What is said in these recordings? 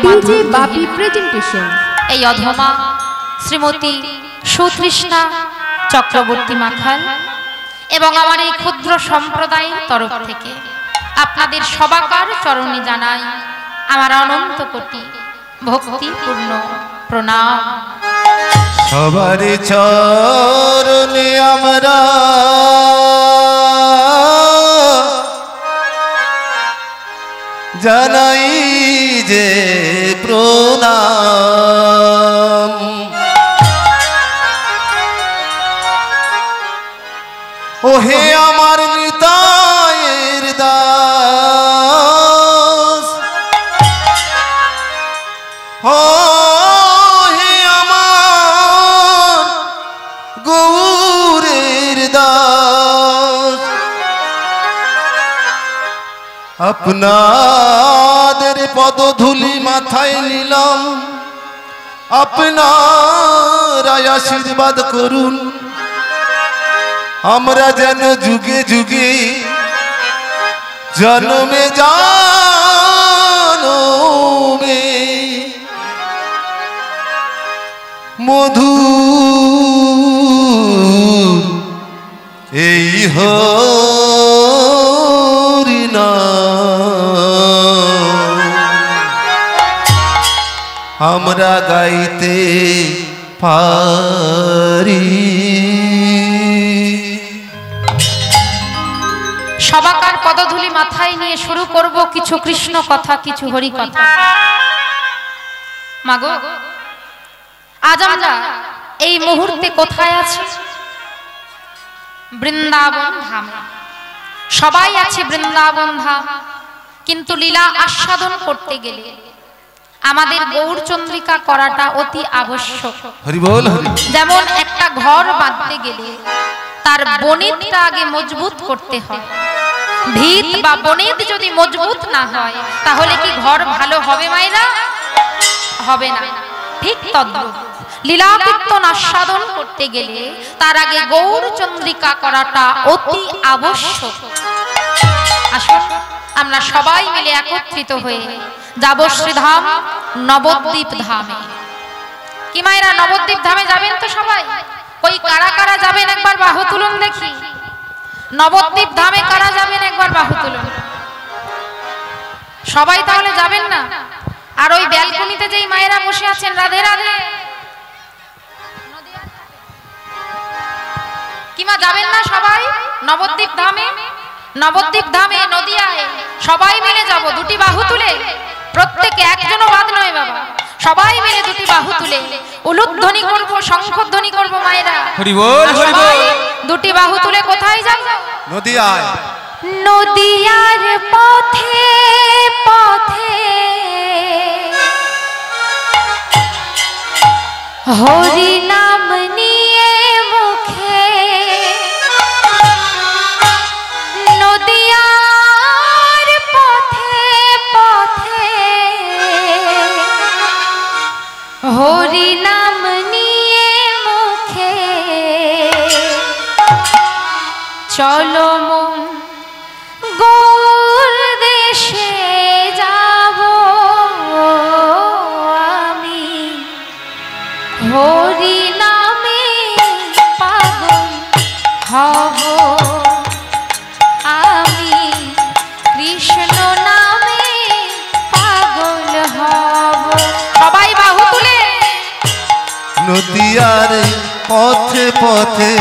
DJ বাপি presentation. এই অধমা শ্রীমতী সুতৃষ্ণা চক্রবর্তী মাখাল এবং আমার এই ক্ষুদ্র সম্প্রদায়ের তরফ থেকে আপনাদের সবাকার চরণে জানাই আমার অনন্ত কোটি ভক্তিপূর্ণ প্রণাম। সবার চরণে আমরা জানাই যে প্রণাম। ওহে আমার নিতায়ের দাস, ওহে আমার গৌরের দাস, আপনাদের পদধূলি মাথায় নিলাম, আপনারা আশীর্বাদ করুন, আমরা যেন যুগে যুগে জন্মে জন্মে মধু এই হরিনাম আমরা গাইতে পারি। সবাকার পদধূলি মাথায় নিয়ে শুরু করব কিছু কৃষ্ণ কথা, কিছু হরি কথা। মাগো, আজ আমরা এই মুহূর্তে কোথায় আছি? বৃন্দাবন ধামে। সবাই আছে বৃন্দাবন ধাম, কিন্তু লীলা আস্বাদন করতে গেলে আমাদের গৌরচন্দ্রিকা করাটা অতি আবশ্যক। হরি বল হরি। যেমন একটা ঘর বাঁধতে গেলে তার বনেতটা আগে মজবুত করতে হয়। ভিত বা বনেত যদি মজবুত না হয় তাহলে কি ঘর ভালো হবে মায়েরা? হবে না। ঠিক তদ্রূপ লীলা কীর্তন আস্বাদন করতে গেলে তার আগে গৌরচন্দ্রিকা করাটা অতি আবশ্যক। আসুন আমরা সবাই মিলে একত্রিত হয়ে যাব শ্রীধাম নবদ্বীপ ধামে। কি মায়েরা নবদ্বীপ ধামে যাবেন তো সবাই? ওই কারা কারা যাবেন একবার বাহু তুলুন দেখি। নবদ্বীপ ধামে কারা যাবেন একবার বাহু তুলুন। সবাই তাহলে যাবেন না? আর ওই ব্যালকনিতে যেই মায়েরা বসে আছেন, রাধে রাধে, কিমা যাবেন না সবাই নবদ্বীপ ধামে? নবদ্বীপ ধামে নদিয়ায় সবাই মিলে যাব দুটি বাহু তুলে। প্রত্যেকে, একজনও বাদ নয় বাবা, সবাই মিলে দুটি বাহু তুলে উলুধ্বনি করব, শঙ্খধ্বনি করব মায়েরা। হরি বল হরি বল। দুটি বাহু তুলে কোথায় যাব? নদিয়ায়। নদিয়ার পথে পথে হরি নাম নিয়ে মুখে, নদিয়ার পথে পথে হরি নাম নিয়ে মুখে, চলো মন গৌর দেশে যাব আমি, হরি নামে পাগল হব আমি, কৃষ্ণ নামে পাগল হব। সবাই বাহু তুলে। নদিয়ার পথে পথে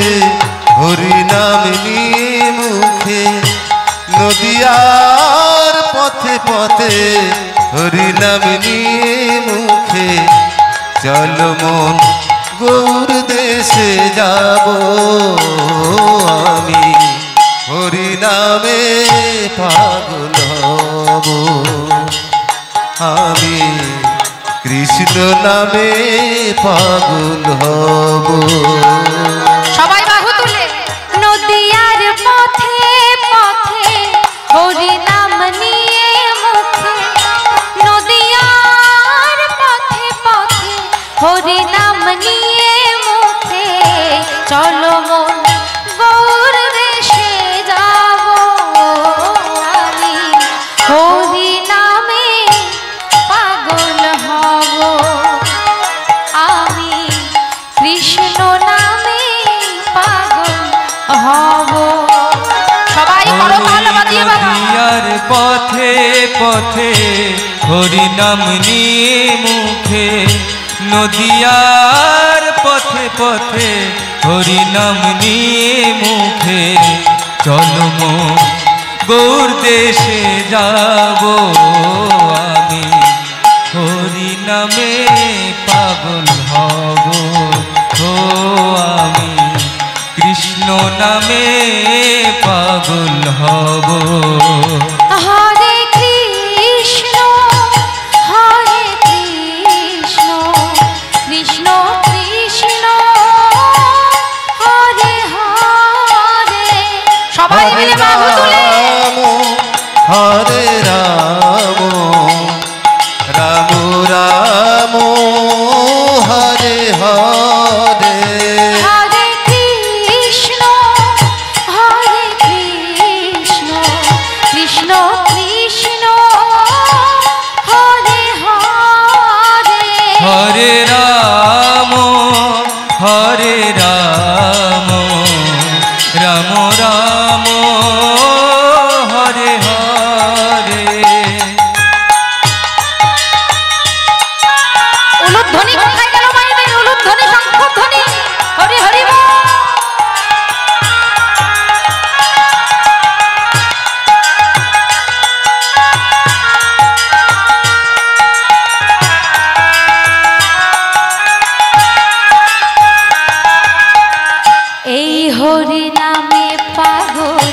হরি নাম নিয়ে মুখে, নদিয়ার পথে পথে হরি নাম নিয়ে মুখে, চলো মন গৌর দেশে যাব আমি, হরি নামে পাগল হব আমি, কৃষ্ণ নামে পাগল হব। সবাই বাহু তুলে। নদিয়ার পথে পথে হরি নাম নিয়ে মুখে, নদিয়ার পথে পথে হরি নাম নিয়ে মুখে, চলো মন গৌর দেশে যাব আমি, হরি নামে পাগল পথে পথে হরি নাম নিয়ে মুখে, নদিয়ার পথে পথে হরি নাম নিয়ে মুখে, চলো মো গৌর দেশে যাব আমি, হরি নামে পাগল হব ও আমি, কৃষ্ণ নামে পাগল হব। হরে কৃষ্ণ কৃষ্ণ কৃষ্ণ হরে হরে। সবাই মিলে বাহু তুলে হরে রাম রাম রাম হরে হরে, হরে কৃষ্ণ কৃষ্ণ কৃষ্ণ হরে হরে। হরে রাম রাম রাম হরে হরে। উলুধ্বনি কোথায় গেল মায়েদের? উলুধ্বনি শঙ্খধ্বনি হরি হরি বল। এই হরি নামে পাগল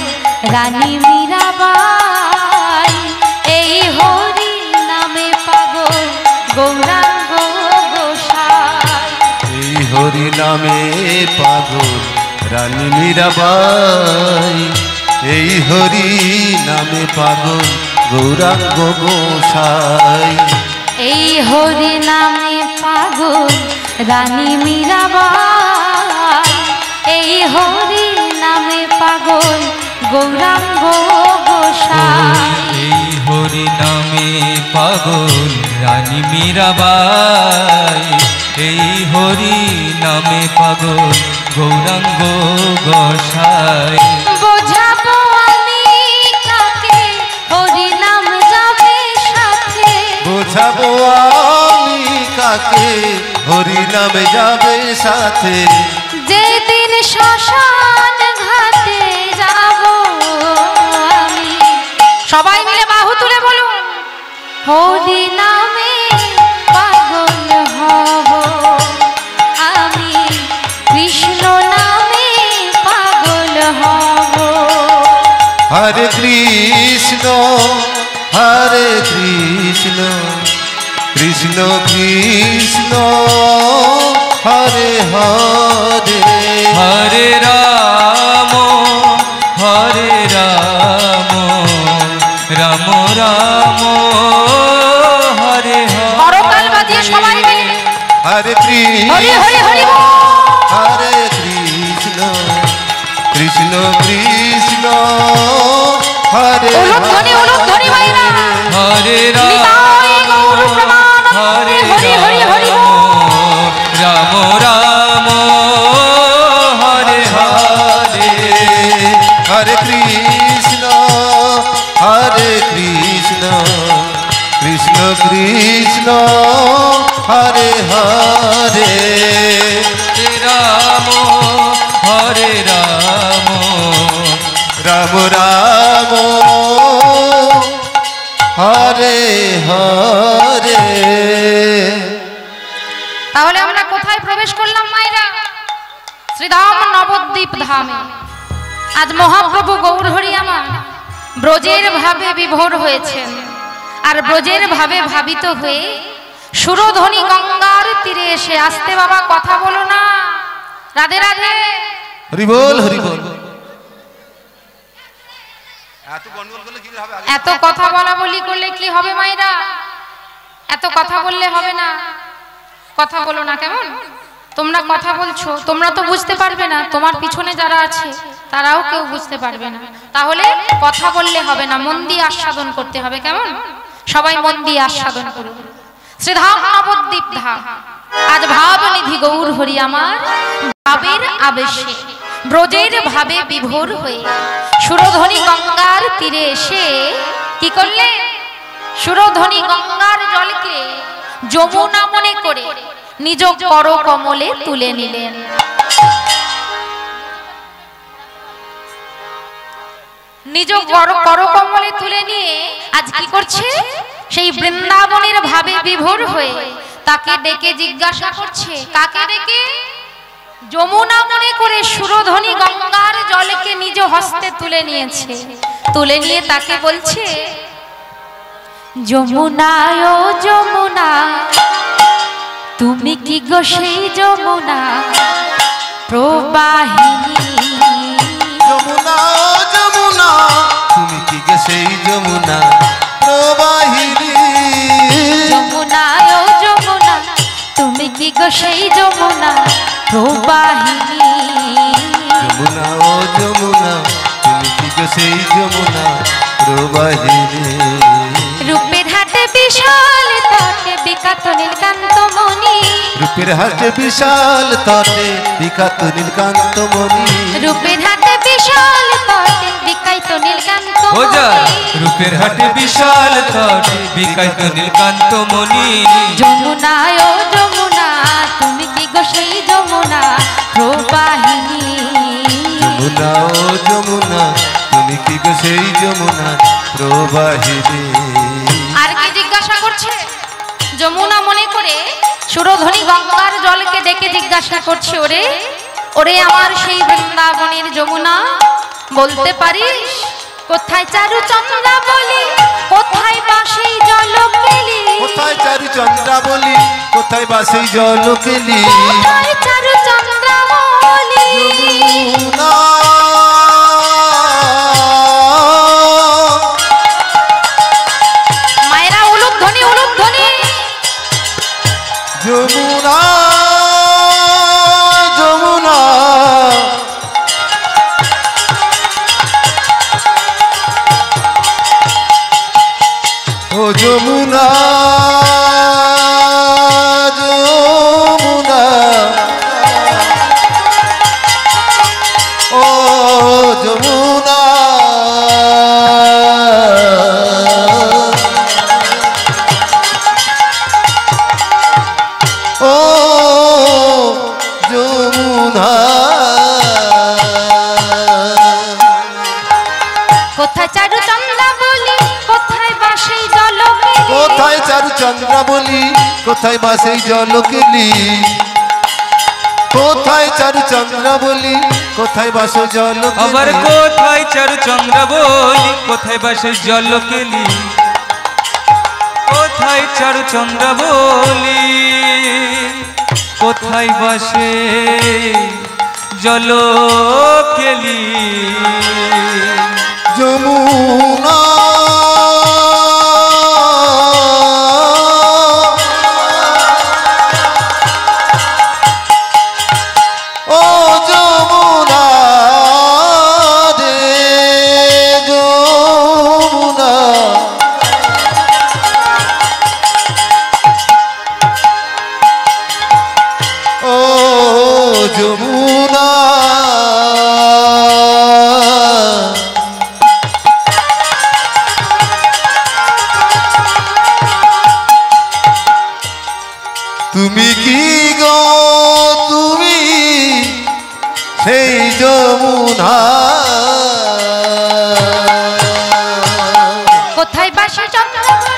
রানী মীরাবাই, এই হরি নামে পাগল গৌরাঙ্গ গোসাই। এই হরি নামে পাগল রানী মীরাবাই, এই হরি নামে পাগল গৌরাঙ্গ গোসাই। এই হরি নামে পাগল রানী মীরাবাই, এই হরি নামে পাগল গৌরাঙ্গ গোসাই। এই হরি নামে পাগল রানী মীরাবাই, এই হরি নামে পাগল গৌরাঙ্গ গোসাই। বোঝাবো আমি কাকে হরি নাম যাবে সাথে, বোঝাবো আমি কাকে হরি নামে যাবে সাথে, যেদিন শ্মশান ঘাটে যাব আমি। সবাই মিলে বাহু তুলে বলুন, হরি নামে পাগল হব আমি, কৃষ্ণ নামে পাগল হব। হরে কৃষ্ণ কৃষ্ণ কৃষ্ণ হরে হরে, হরে রাম রাম রাম হরে করতাল বাজিয়ে সবাই মিলে হরে হরি হরি হরি কৃষ্ণ বল। হরে কৃষ্ণ কৃষ্ণ কৃষ্ণ হরে উলুধ্বনি ভাইরা, হরে নিতাই গৌর প্রমাণ হরে হরি হরি হরি বল। রাম রাম হরে হরে, হরে কৃষ্ণ কৃষ্ণ কৃষ্ণ হরে হরে, রাম হরে রাম রাম রাম হরে হরে। তাহলে আমরা কোথায় প্রবেশ করলাম মায়েরা? শ্রীধাম নবদ্বীপ ধামে। আজ মহাপ্রভু গৌর হরি আমার ব্রজের ভাবে বিভোর হয়েছেন, আর ব্রজের ভাবে ভাবিত হয়ে সুরধ্বনি গঙ্গার তীরে এসে, আসতে বাবা কথা বলো না, রাধে রাধে। হরি বল হরি বল। এত কথা বলা বলি করলে কি হবে মায়েরা? এত কথা বললে হবে না, কথা বলো না কেমন? তোমরা কথা বলছো, তোমরা তো বুঝতে পারবে না, তোমার পিছনে যারা আছে তারাও কেউ বুঝতে পারবে না। তাহলে কথা বললে হবে না, মন দিয়ে আস্বাদন করতে হবে কেমন? সবাই মন দিয়ে আস্বাদন করুন। শ্রীধাম নবদ্বীপ ধাম। আজ ভাবনিধি গৌর হরি আমার ভাবের আবেশে ব্রজের ভাবে বিভোর হয়ে সুরধ্বনি গঙ্গার তীরে এসে কি করলেন? সুরধ্বনি গঙ্গার জলকে যমুনা মনে করে নিজ কর কমলে তুলে নিলেন। নিজ কর কমলে তুলে নিয়ে আজ কি করছে? সেই বৃন্দাবনের ভাবে বিভোর হয়ে তাকে ডেকে জিজ্ঞাসা করছে। কাকে ডেকে? যমুনা মনে করে সুরধ্বনি গঙ্গার জলকে নিজ হস্তে তুলে নিয়েছে। তুলে নিয়ে তাকে বলছে, যমুনা ও যমুনা, তুমি কি গো সেই যমুনা প্রবাহিনী? যমুনা ও যমুনা, তুমি কি গে সেই যমুনা প্রবাহিনী? যমুনা ও যমুনা, তুমি কি গো সেই যমুনা প্রবাহিনী? যমুনা ও যমুনা, তুমি কি গে সেই যমুনা প্রবাহিনী? রূপের হাটে বিশাল তটে বিকাত নীলকান্ত মণি। রূপের হাটে বিশাল তটে বিখ্যাত নীলকান্ত মণি। রূপের হাটে বিশাল তটে বিকাইত নীলকান্ত মণি। রূপের হাটে বিশাল তটে বিকাইত নীলকান্ত মণি। যমুনা ও যমুনা, তুমি কি গো সেই যমুনা প্রবাহিনী? যমুনা ও যমুনা, তুমি কি গো সেই যমুনা প্রবাহিনী? আর কি জিজ্ঞাসা করছে? যমুনা মনে করে সুরধ্বনি গঙ্গার জলকে ডেকে জিজ্ঞাসা করছে, ওরে ওরে আমার সেই বৃন্দাবনের যমুনা, বলতে পারিস কোথায় চারু চন্দ্রাবলি, কোথায় বা সেই জলকেলি? কোথায় চারু চন্দ্রাবলি, কোথায় বা সেই জলকেলি? কোথায় চারু চন্দ্রাবলি? যমুনা মায়েরা উলুক ধ্বনি, উলুক ধ্বনি। যমুনা যমুনা, ও যমুনা যমুনা, ও যমুনা ও যমুনা। কোথায় চারু চন্দ্রাবলি, কোথায় বা সেই জলকেলি? কোথায় চারু চন্দ্রাবলি, কোথায় বা সেই জলকেলি? কোথায় চারু চন্দ্রাবলি, কোথায় বা সেই জলকেলি? আবার কোথায় চারু চন্দ্রাবলি, কোথায় বা সেই জলকেলি? কোথায় চারু চন্দ্রাবলি, কোথায় বা সেই জলকেলি? যমুনা ও যমুনা রে যমুনা, ও যমুনা তুমি কি গো, তুমি সেই যমুনা? কোথায় বা সেই চন্দ্রাবলি,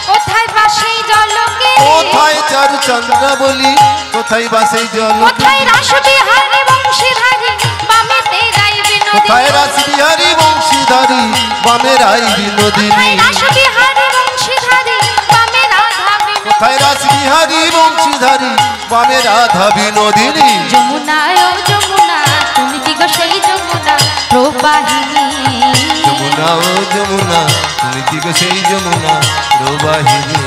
কোথায় বা সেই জলকেলি? কোথায় চারু চন্দ্রাবলি, কোথায় বা সেই জলকেলি? কোথায় রাসবিহারী বংশীধারী বামে তেরাই বিনোদিনী? কোথায় রাসবিহারী বংশীধারী বামে রাই বিনোদিনী? কোথায় রাসবিহারী বংশীধারী বামে রাধা বিনোদিনী? কোথায় রাসবিহারী বংশীধারী বামে রাধা বিনোদিনী? যমুনা ও যমুনা, তুমি কি গো সেই যমুনা প্রবাহিনী? যমুনা ও যমুনা, তুমি কি গো সেই যমুনা প্রবাহিনী?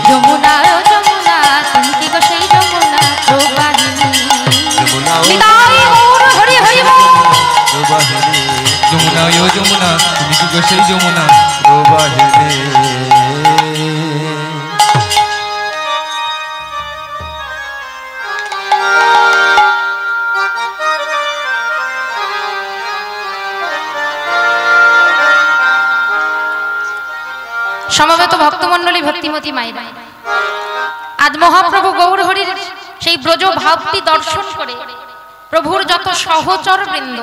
যমুনা ও যমুনা, তুমি কি গো সেই যমুনা প্রবাহিনী? যমুনা ও নিতাই গৌর হরি হরি বল। প্রবাহিনী, যমুনা ও যমুনা, তুমি কি গো সেই যমুনা? প্রবাহিনী। সমবেত ভক্তমণ্ডলী, ভক্তিমতী মায়েরা, আজ মহাপ্রভু গৌর হরির সেই ব্রজ ভাবটি দর্শন করে প্রভুর যত সহচর বৃন্দ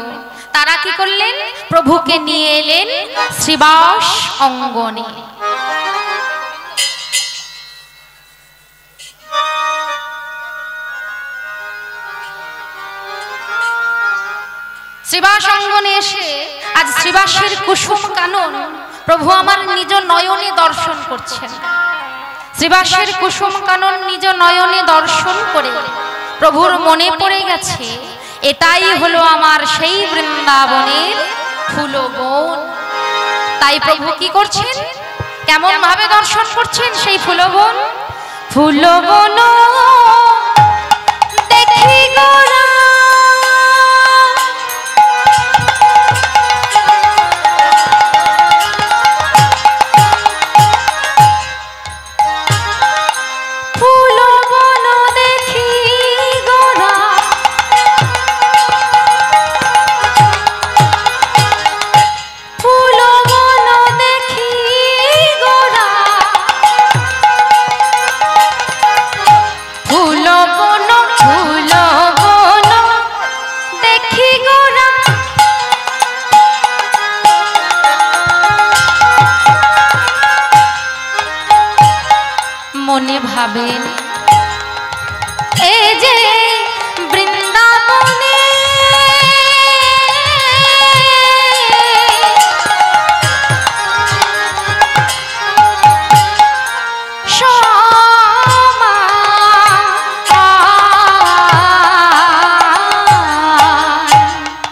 তারা কি করলেন, প্রভুকে নিয়ে এলেন শ্রীবাস অঙ্গনে। শ্রীবাস অঙ্গনে এসে আজ শ্রীবাসের কুসুম কানন প্রভু আমার নিজ নয়নে দর্শন করছেন। শ্রীবাসের কুসুম কানন নিজ নয়নে দর্শন করে প্রভুর মনে পড়ে গেছে, এটাই হলো আমার সেই বৃন্দাবনের ফুলবন। তাই প্রভু কি করছেন, কেমন ভাবে দর্শন করছেন সেই ফুলবন? ফুলবন দেখি গোরা মনে ভাবেন এই যে বৃন্দাবনে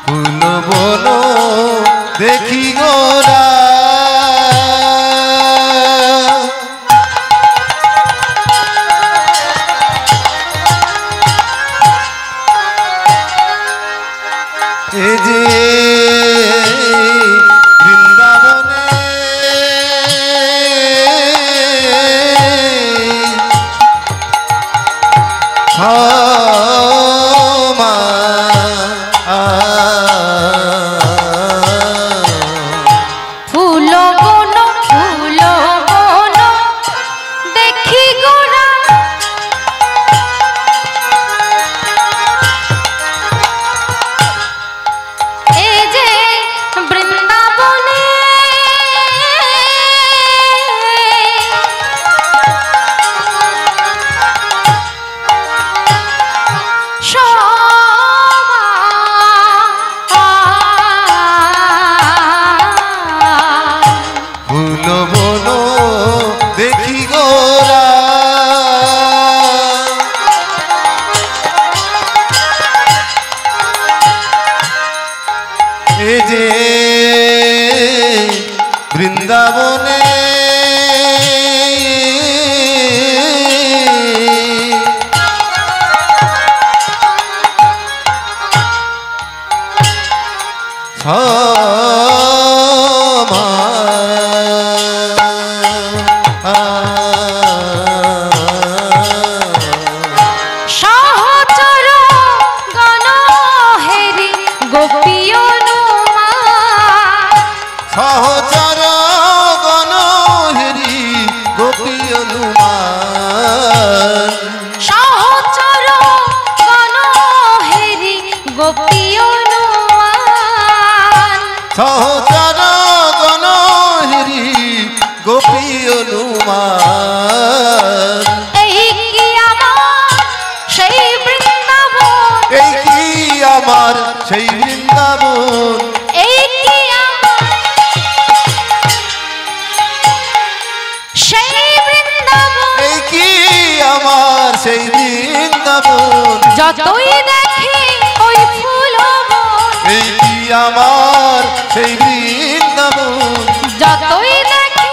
ফুলবন দেখি গোরা এই যে বৃন্দাবনে ক্ষমা ফুলবন ফুলবন দেখি গোরা এই যে বৃন্দাবনে ফুলবন দেখি গোরা এই যে বৃন্দাবনে ক্ষমা সহচর গণ হেরি গোপী অনুমান, সহচর গণ হেরি গোপী অনুমান, সহচর গণ হেরি গোপী অনুমান, সহচর গণ হেরি গোপী অনুমান। এই কি আমার সেই বৃন্দাবন, এই কি আমার সেই বৃন্দাবন, এই কি আমার সেই বৃন্দাবন, এই কি আমার সেই বৃন্দাবন। যতই দেখি ওই ফুলবন, এই কি আমার সেই বৃন্দাবন, যতই দেখি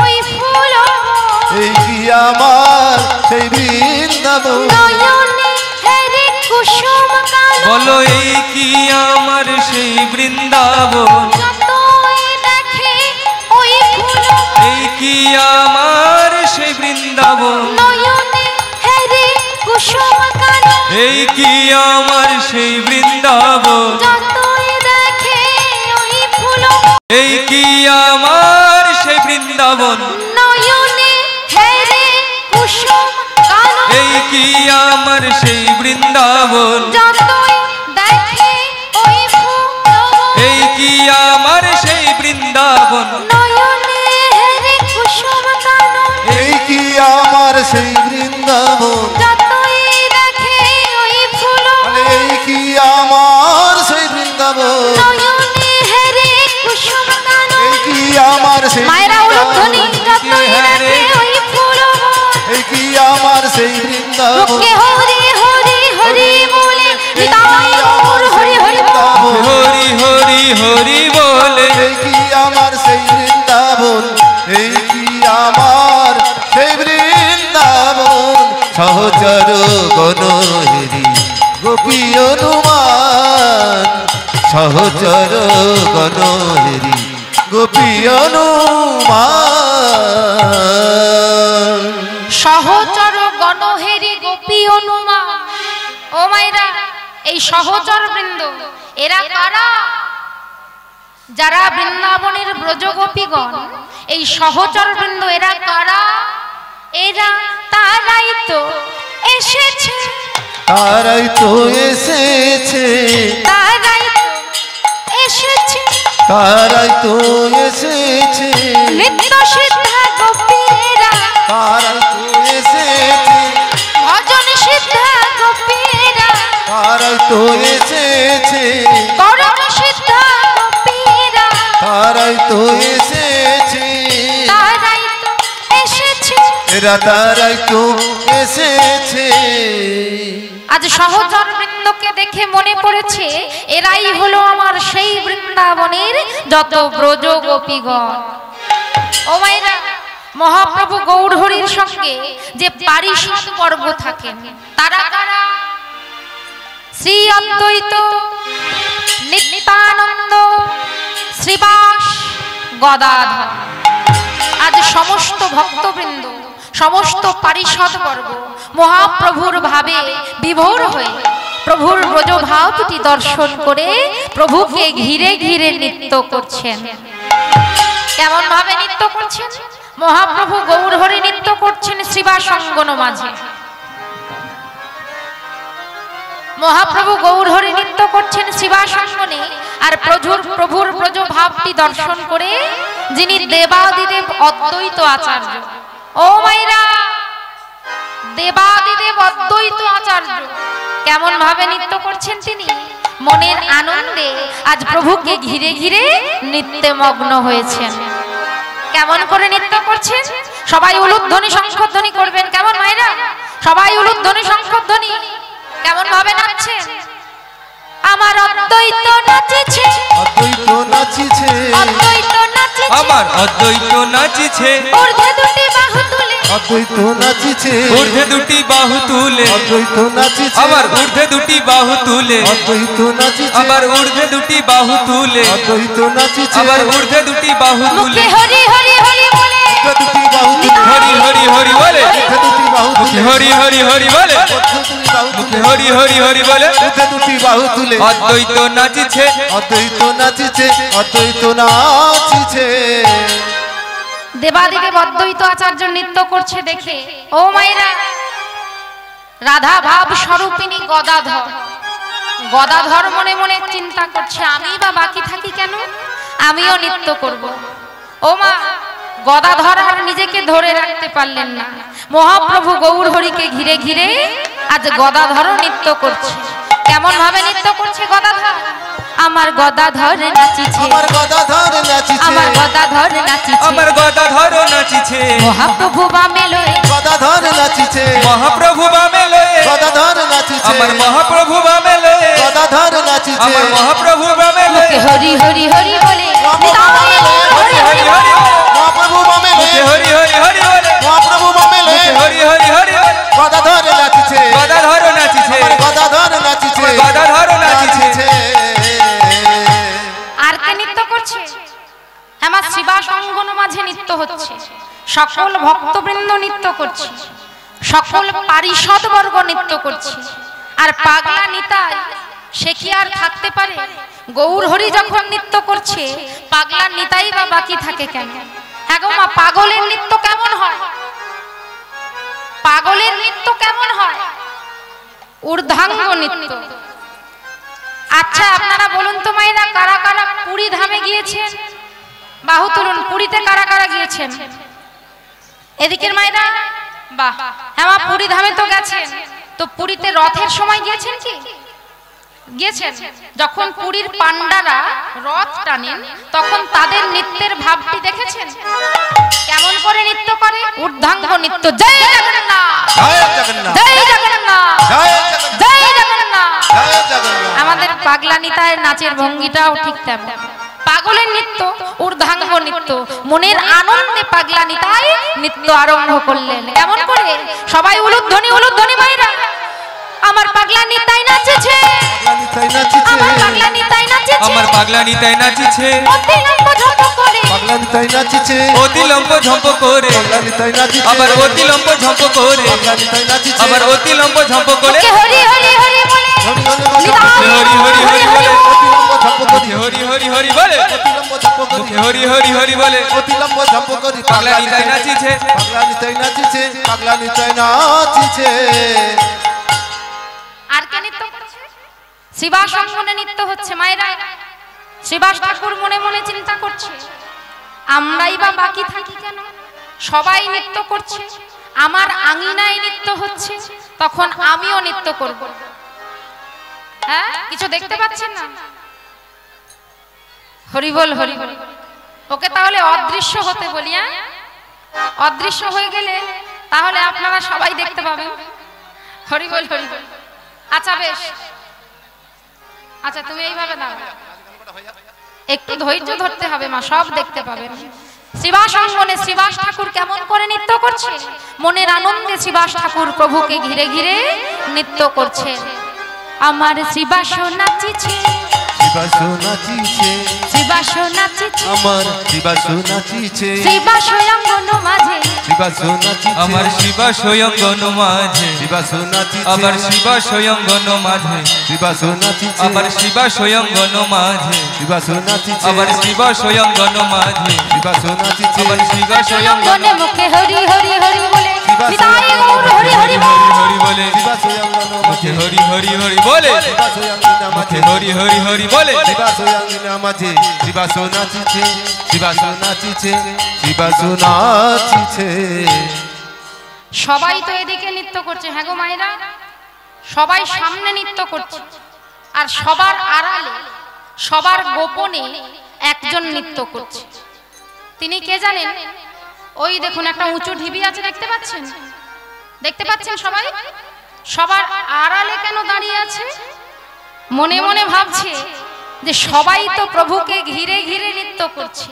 ওই ফুলবন, এই কি আমার সেই বৃন্দাবন। নয়নে হেরি কুসুম কানন, বলো এই কি আমার সেই বৃন্দাবন, যতই দেখি ওই ফুলবন, এই কি আমার সেই বৃন্দাবন, নয়নে হেরি কুসুম কানন, এই কি আমার সেই বৃন্দাবন, যতই দেখি ওই ফুলবন, এই কি আমার সেই বৃন্দাবন নয়নে হেরে কুসুম কানন এই কি আমার সেই বৃন্দাবন যতই দেখে ওই ফুলবন এই কি আমার সেই বৃন্দাবন নয়নে হেরে কুসুম কানন এই কি আমার সেই বৃন্দাবন যতই দেখে ওই ফুলবন এই কি আমার সেই বৃন্দাবন নয়নে হেরে কুসুম কানন এই কি আমার সেই মায়েরা উলুধ্বনি যতই দেখে ওই ফুলবন এই কি আমার সেই বৃন্দাবন মুখে হরি হরি হরি বলে নিতাই গৌর হরি হরি বল। হরি হরি হরি বলে এই কি আমার সেই বৃন্দাবন এই কি আমার সেই বৃন্দাবন সহচর গণহরি গোপী অনুমান সহচর গণহরি গোপী অনুমান সহচর গণহেরি গোপী অনুমা ও মাইরা এই সহচর বৃন্দ এরা কারা যারা বৃন্দাবনের ব্রজগোপীগণ এই সহচর বৃন্দ এরা কারা এরা তারাই তো এসেছে তারাই তো এসেছে তারাই তো এসেছে তারাই তো এসেছে নিত্য সিদ্ধা গোপীরা তারাই তো এসেছে ভজন সিদ্ধা গোপীরা তারাই তো এসেছে করম সিদ্ধা গোপীরা তারাই তো এসেছে তারাই তো এসেছে এরা তারাই তো এসেছে আজ সহচর বৃন্দকে দেখে মনে পড়েছে এরাই হলো আমার সেই বৃন্দাবনের যত ব্রজ গোপীগণ ও মায়েরা মহাপ্রভু গৌর হরির সঙ্গে যে পারিষদ পর্ব থাকেন তারা কারা শ্রী অদ্বৈত নিত্যানন্দ শ্রীবাস গদাধর আজ সমস্ত ভক্তবৃন্দ সমস্ত পারিষদ বর্গ মহাপ্রভুর ভাবে বিভোর হয়ে প্রভুর ব্রজভাব দুটি দর্শন করে প্রভুকে ঘিরে ঘিরে নৃত্য করছেন কেমন ভাবে নৃত্য করছেন মহাপ্রভু গৌর হরি নৃত্য করছেন শ্রীবাস অঙ্গন মাঝে মহাপ্রভু গৌর হরি নৃত্য করছেন শ্রীবাস অঙ্গনে আর প্রভুর ব্রজ ভাবটি দর্শন করে যিনি দেবাদিদেব অদ্বৈত আচার্য ও মাইরা দেবাদিদেব অদ্বৈত আচার্য কেমন ভাবে নৃত্য করছেন তিনি মনের আনন্দে আজ প্রভুকে ঘিরে ঘিরে নৃত্যে মগ্ন হয়েছেন কেমন করে নৃত্য করছেন সবাই উলুধ্বনি শঙ্খধ্বনি করবেন কেমন মাইরা সবাই উলুধ্বনি শঙ্খধ্বনি কেমন ভাবে নাচছেন আমার অদ্বৈত নাচছে অদ্বৈত নাচিছে অদ্বৈত নাচছে আমার অদ্বৈত নাচিছে ঊর্ধ্বে দুটি বাহু তুলে অদ্বৈত নাচিছে ঊর্ধ্বে দুটি বাহু তুলে অদ্বৈত নাচিছে আমার ঊর্ধ্বে দুটি বাহু তুলে অদ্বৈত নাচিছে আমার ঊর্ধ্বে দুটি বাহু তুলে অদ্বৈত নাচিছে আমার ঊর্ধ্বে দুটি বাহু তুলে মুখে হরি হরি হরি বলে দুটি বাহু তুলে হরি হরি হরি বলে দুটি বাহু তুলে হরি হরি হরি বলে দুটি বাহু তুলে হরি হরি হরি বলে দুটি বাহু তুলে অদ্বৈত নাচিছে অদ্বৈত নাচিছে অদ্বৈত নাচিছে দেবাদিদেব অদ্বৈত আচার্য নৃত্য করছে দেখে ও মাইরা রাধা ভাব স্বরূপিনী গদাধর গদাধর মনে মনে চিন্তা করছে আমি বা বাকি থাকি কেন আমিও নৃত্য করব ও মা গদাধর আর নিজেকে ধরে রাখতে পারলেন না মহাপ্রভু গৌর হরিকে ঘিরে ঘিরে আজ গদাধরও নৃত্য করছে কেমন ভাবে নৃত্য করছে গদাধর আমার গদাধর নাচিছে আমার গদাধর নাচিছে আমার গদাধর নাচিছে আমার গদাধর নাচিছে মহাপ্রভু বামে লয়ে গদাধর নাচিছে মহাপ্রভু বামে লয়ে গদাধর নাচিছে আমার মহাপ্রভু বামে লয়ে গদাধর নাচিছে আমার মহাপ্রভু বামে লয়ে মুখে হরি হরি হরি বলে নিতাই হরি হরি হরি মহাপ্রভু মামে লয়ে হরি হরি হরি বলে মহাপ্রভু মামে লয়ে হরি হরি হরি বলে গদাধর নাচিছে গদাধর নাচিছে গদাধর নাচিছে গদাধর নাচিছে আর কে নৃত্য করছে আমার শ্রীবাস অঙ্গন মাঝে নৃত্য হচ্ছে সকল ভক্তবৃন্দ নৃত্য করছে সকল পারিষদ বর্গ নৃত্য করছে আর পাগলা নিতাই সে কি আর থাকতে পারে গৌর হরি যখন নৃত্য করছে পাগলা নিতাই বা বাকি থাকে কেন হ্যাঁ গো মা, পাগলের নৃত্য কেমন হয়? পাগলের নৃত্য কেমন হয়? ঊর্ধ্বাঙ্গ নৃত্য। আচ্ছা আপনারা বলুন তো মায়েরা, কারা কারা পুরী ধামে গিয়েছেন? বাহু তুলুন। পুরীতে কারা কারা গিয়েছেন? এদিকের মায়েরা? বাহ, হ্যাঁ মা, পুরী ধামে তো গেছেন। তো পুরীতে রথের সময় গিয়েছেন কি? গিয়েছেন। যখন পুরীর পান্ডারা রথ টানেন তখন তাদের নৃত্যের ভাবটি দেখেছেন? কেমন করে নৃত্য করে? ঊর্ধ্বাঙ্গ নৃত্য। জয় জগন্নাথ, জয় জগন্নাথ, জয় জগন্নাথ, জয় জগন্নাথ, জয় জগন্নাথ। জয় জগন্নাথ। আমাদের পাগলা নিতায়ের নাচের ভঙ্গিটাও ঠিক তেমন। পাগলের নৃত্য, ঊর্ধ্বাঙ্গ নৃত্য। মনের আনন্দে পাগলা নিতাই নৃত্য আরম্ভ করলেন। কেমন করে? সবাই উলুধ্বনি, উলুধ্বনি মায়েরা। আমার পাগলা নিতাই নাচেছে, আমার পাগলা নিতাই নাচেছে, আমার পাগলা নিতাই নাচিছে, অতি লম্ব ঝম্প করে, পাগলা নিতাই নাচিছে, অতি লম্ব ঝম্প করে, পাগলা নিতাই নাচিছে, আবার অতি লম্ব ঝম্প করে, পাগলা নিতাই নাচিছে, আবার অতি লম্ব ঝম্প করে, কে হরি হরি হরি বলে, হরি হরি নিতাই হরি হরি হরি বলে, অতিলম্ব ঝম্প করি, হরি হরি হরি বলে, অতিলম্ব ঝম্প করি, হরি হরি হরি বলে, অতিলম্ব ঝম্প করি। পাগলা নিতাই নাচিছে, পাগলা নিতাই নাচিছে, পাগলা নিতাই নাচিছে। আর কে নৃত্য করছে? শিবাস অঙ্গনে নৃত্য হচ্ছে মায়েরা। শিবাস ঠাকুর মনে মনে চিন্তা করছে, আমরাই বা বাকি থাকি কেন? সবাই নৃত্য করছে, আমার আঙিনায় নৃত্য হচ্ছে, তখন আমিও নৃত্য করব। হ্যাঁ, কিছু দেখতে পাচ্ছেন না? হরি বল, হরি বল। ওকে তাহলে অদৃশ্য হতে বলি। হ্যাঁ, অদৃশ্য হয়ে গেলে তাহলে আপনারা সবাই দেখতে পাবেন। হরি বল, হরি বল। আচ্ছা বেশ, আচ্ছা তুমি এইভাবে দাও, একটু ধৈর্য ধরতে হবে মা, সব দেখতে পাবেন। শিবাস অঙ্গনে শিবাস ঠাকুর কেমন করে নৃত্য করছে? মনের আনন্দে শিবাস ঠাকুর প্রভুকে ঘিরে ঘিরে নৃত্য করছে। আমার শিবাস নাচিছে, শিবাস নাচিছে, শিবাস নাচিছে, আমার শিবাস নাচিছে, শিবাস অঙ্গন মাঝে, শিবাস নাচিছে, আমার শিবা স্বয়ংগণ মাঝে, শিবাস নাচিছে, আবার শিবা স্বয়ংগণ মাঝে, শিবাস নাচিছে, আবার শিবা স্বয়ংগণ মাঝে, শিবাস নাচিছে, আবার শিবা স্বয়ংগণ মাঝে, শিবাস নাচিছে, আবার শিবা স্বয়ংগণ অঙ্গনে মুখে হরি হরি হরি বলে, নিতাই গৌর হরি হরি বল। হরি বলে, শিবাস মুখে হরি হরি হরি বলে, শিবাস মুখে হরি হরি হরি বলে, শিবাস মাঝে, শিবাস নাচিছে, শিবাস নাচিছে, শিবাস নাচিছে। সবাই তো এদিকে নৃত্য করছে। হ্যাঁ গো মায়েরা, সবাই সামনে নৃত্য করছে, আর সবার আড়ালে, সবার গোপনে একজন নৃত্য করছে। তিনি কে জানেন? ওই দেখুন একটা উঁচু ঢিবি আছে, দেখতে পাচ্ছেন? দেখতে পাচ্ছেন সবাই? সবার আড়ালে কেন দাঁড়িয়ে আছে? মনে মনে ভাবছে যে সবাই তো প্রভুকে ঘিরে ঘিরে নৃত্য করছে,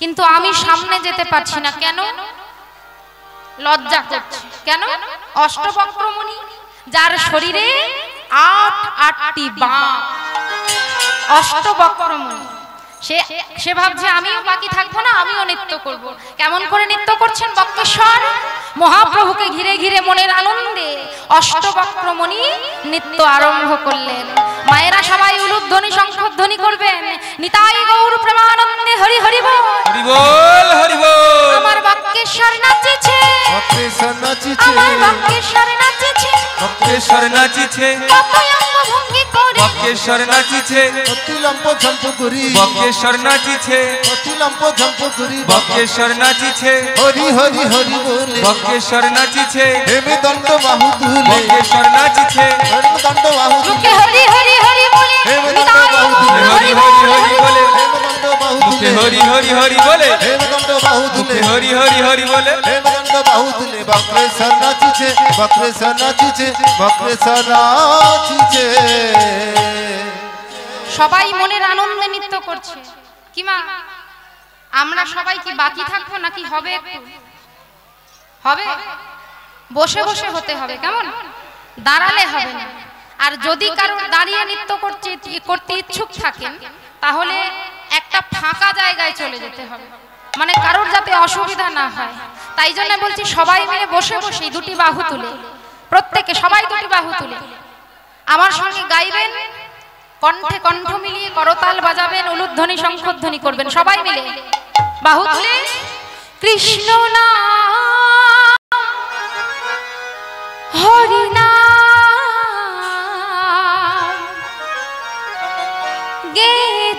কিন্তু আমি সামনে যেতে পারছি না। কেন? লজ্জা করছে। কেন? অষ্টবক্রমণি, যার শরীরে আটটি বাঁক, অষ্টবক্রমণি, সে ভাবছে আমিও বাকি থাকবো না, আমিও নৃত্য করব। কেমন করে নৃত্য করছেন? বক্রেশ্বর মহাপ্রভুকে ঘিরে ঘিরে মনের আনন্দে অষ্টবক্রমণি নৃত্য আরম্ভ করলেন। মায়েরা সবাই উলুধ্বনি শঙ্খধ্বনি করবেন। নিতাই গৌর প্রেমানন্দে হরি হরি বল, হরি বল, হরি বল। আমার বক্রেশ্বর নাচেছে, বক্রেশ্বর নাচিছে, আমার বক্রেশ্বর নাচেছে, বক্রেশ্বর নাচিছে, কত অঙ্গ ভঙ্গি করে, বক্রেশ্বর নাচিছে, অতিলম্ব ঝম্প করি, বক্রেশ্বর নাচিছে, অতিলম্ব ঝম্প করি, বক্রেশ্বর নাচিছে, হরি হরি হরি বলে, বক্রেশ্বর নাচিছে, হেমে দণ্ড বাহু তুলে, বক্রেশ্বর নাচিছে, হেমে দণ্ড বাহু তুলে, মুখে হরি হরি হরি বলে, হেমে দণ্ড নিতাই বাহু গৌর তুলে, হরি হরি বল, হরি হরি বলে, হেমে দণ্ড বাহু মুখে তুলে, হরি হরি হরি বলে, হেমে দণ্ড বাহু তুলে, মুখে হরি হরি হরি বলে, হেমে দণ্ড বাহু তুলে, বক্রেশ্বর নাচিছে, বক্রেশ্বর নাচিছে, বক্রেশ্বর নাচিছে। সবাই মনের আনন্দে নৃত্য করছে। কি মা, আমরা সবাই কি বাকি থাকবো নাকি হবে? হবে, বসে বসে হতে হবে। কেমন? দাঁড়ালে হবে না। আর যদি কারোর দাঁড়িয়ে নৃত্য করতে ইচ্ছুক থাকেন, তাহলে একটা ফাঁকা জায়গায় চলে যেতে হবে, মানে কারোর যাতে অসুবিধা না হয়। তাই জন্য বলছি সবাই মিলে বসে বসে দুটি বাহু তুলে, প্রত্যেকে সবাই দুটি বাহু তুলে আমার সঙ্গে গাইবেন, কণ্ঠে কণ্ঠ মিলিয়ে করতাল বাজাবেন, উলুধ্বনি শঙ্খধ্বনি করবেন। সবাই মিলে বাহু তুলে কৃষ্ণ নাম হরি নাম গে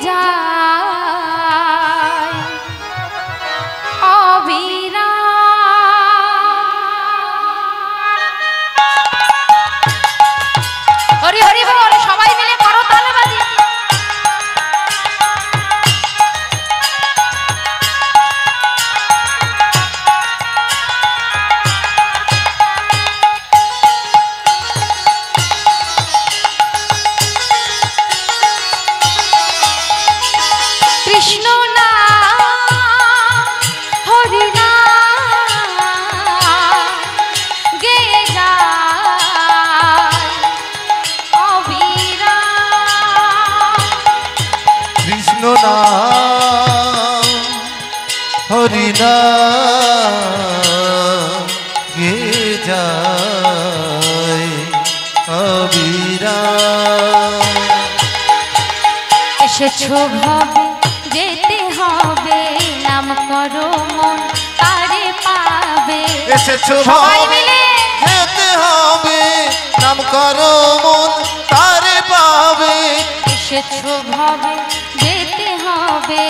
যায় অবিরাম। হরি হরি বল, সবাই মিলে করো তালবাজি। কৃষ্ণ নাম হরি নাম গে যায় অবিরাম। কৃষ্ণ নাম হরি নাম গে যায় অবিরাম। এসেছো ভাবে যেতে হবে, নাম করো মন তারে পাবে। এসেছো সবাই ভাবে মিলে যেতে হবে, নাম করো মন তারে পাবে। এসেছো ভাবে যেতে হবে,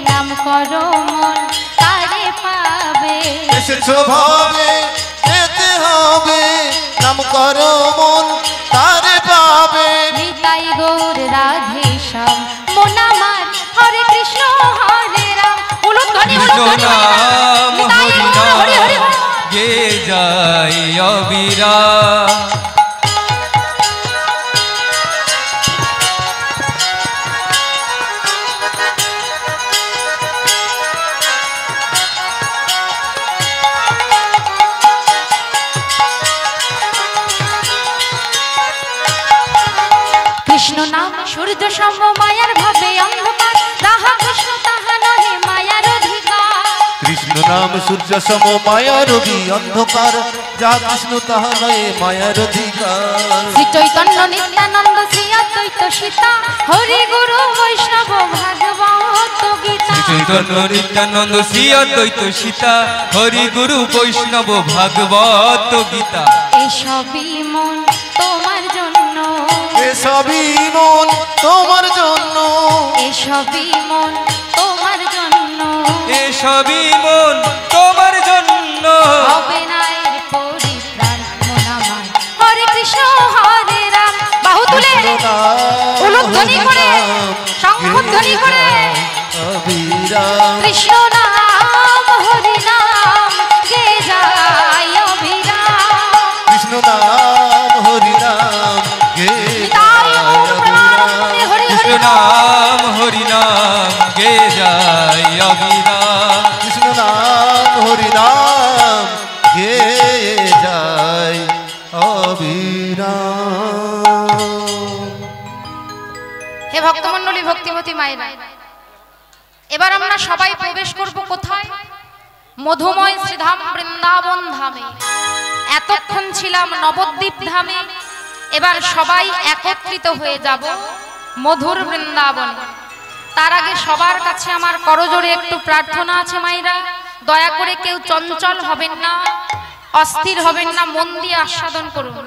নাম করো মন তারে পাবে। এসেছো ভাবে যেতে হবে, নাম করো মন তারে পাবে। নিতাই গৌর রাধে শ্যাম মন আমার, হরে কৃষ্ণ হরে রাম। উলুধ্বনি কৃষ্ণ উলুধ্বনি নাম নিতাই হরি গৌর হরি হরি নাম গে যায় অবিরাম। কৃষ্ণ নাম সূর্য সম মায়ার ভাবে অন্ধকার, তাহা কৃষ্ণ তাহা নহে মায়ার অধিকার। কৃষ্ণ নাম সূর্য সম মায়ার রবি অন্ধকার, যা কৃষ্ণ তাহা নয় মায়ার অধিকার। শ্রী চৈতন্য নিত্যানন্দ শ্রী অদ্বৈত সীতা, হরি গুরু বৈষ্ণব ভাগবত গীতা। শ্রী চৈতন্য নিত্যানন্দ শ্রী অদ্বৈত সীতা, হরি গুরু বৈষ্ণব ভাগবত গীতা। এসবই মন তোমার জন্য, এসবই মন তোমার জন্য, এসবই মন তোমার জন্য। এসবই মন তোমার জন্য। হবে না এর পরিত্রাণ মন আমার, হরে কৃষ্ণ হরে রাম। বাহু তুলে উলুধ্বনি করে শঙ্খধ্বনি করে অবিরাম। কৃষ্ণ নাম হরি নাম গে যায় অবিরাম। কৃষ্ণ নাম হরি নাম গে নিতাই গৌর প্রেমানন্দে হরি কৃষ্ণ হরি নাম হরি নাম গে যায় অবিরাম। কৃষ্ণ নাম হরি নাম গে যায় অবিরাম। হে ভক্তমণ্ডলী ভক্তিমতী মায়েরা, এবার আমরা সবাই প্রবেশ করব কোথায়? মধুময় শ্রীধাম বৃন্দাবন ধামে। এতক্ষণ ছিলাম নবদ্বীপ ধামে, এবার সবাই একত্রিত হয়ে যাব মধুর বৃন্দাবন। তার আগে সবার কাছে আমার করজোড়ে একটু প্রার্থনা আছে মায়েরা, দয়া করে কেউ চঞ্চল হবেন না, অস্থির হবেন না, মন দিয়ে আস্বাদন করুন।